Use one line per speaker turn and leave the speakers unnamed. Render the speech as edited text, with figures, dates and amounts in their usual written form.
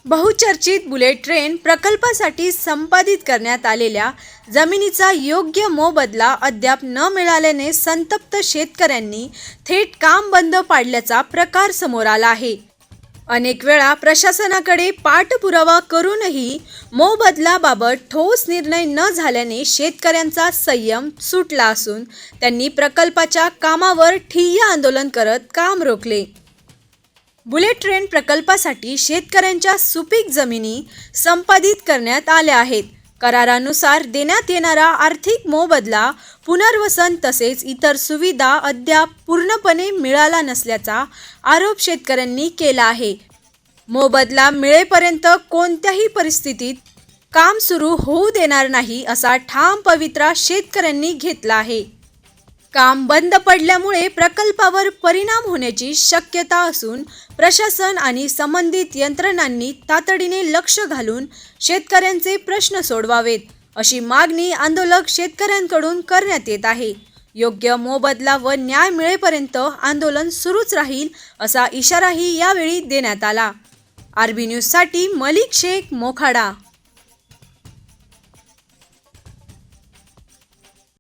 बहुचर्चित bullet train प्रकल्पासाठी संपादित करण्यात आलेल्या जमिनीचा योग्य मोबदला अद्याप न मिळाल्याने संतप्त शेतकऱ्यांनी थेट काम बंद पाडल्याचा प्रकार समोर आला आहे। अनेक वेळा प्रशासनाकडे पाठपुरावा करूनही मोबदल्याबाबत ठोस निर्णय न झाल्याने शेतकऱ्यांचा संयम सुटला असून त्यांनी प्रकल्पाच्या कामावर ठिय्या आंदोलन करत काम रोखले। बुलेट ट्रेन प्रकल्पासाठी शेतकऱ्यांच्या सुपीक जमिनी संपादित करण्यात आल्या आहेत। करारानुसार देण्यात येणारा आर्थिक मोबदला, पुनर्वसन तसेच इतर सुविधा अद्याप पूर्णपणे मिळाला नसल्याचा आरोप शेतकऱ्यांनी केला आहे। मोबदला मिळेपर्यंत कोणत्याही परिस्थितीत काम सुरू होऊ देणार नाही असा ठाम पवित्रा शेतकऱ्यांनी घेतला आहे। काम बंद पडल्यामुळे प्रकल्पावर परिणाम होण्याची शक्यता असून प्रशासन आणि संबंधित यंत्रणांनी तातडीने लक्ष घालून शेतकऱ्यांचे प्रश्न सोडवावेत अशी मागणी आंदोलक शेतकऱ्यांकडून करण्यात येत आहे। योग्य मोबदला व न्याय मिळेपर्यंत आंदोलन सुरूच राहील असा इशाराही यावेळी देण्यात आला। आरबी न्यूजसाठी मलिक शेख, मोखाडा।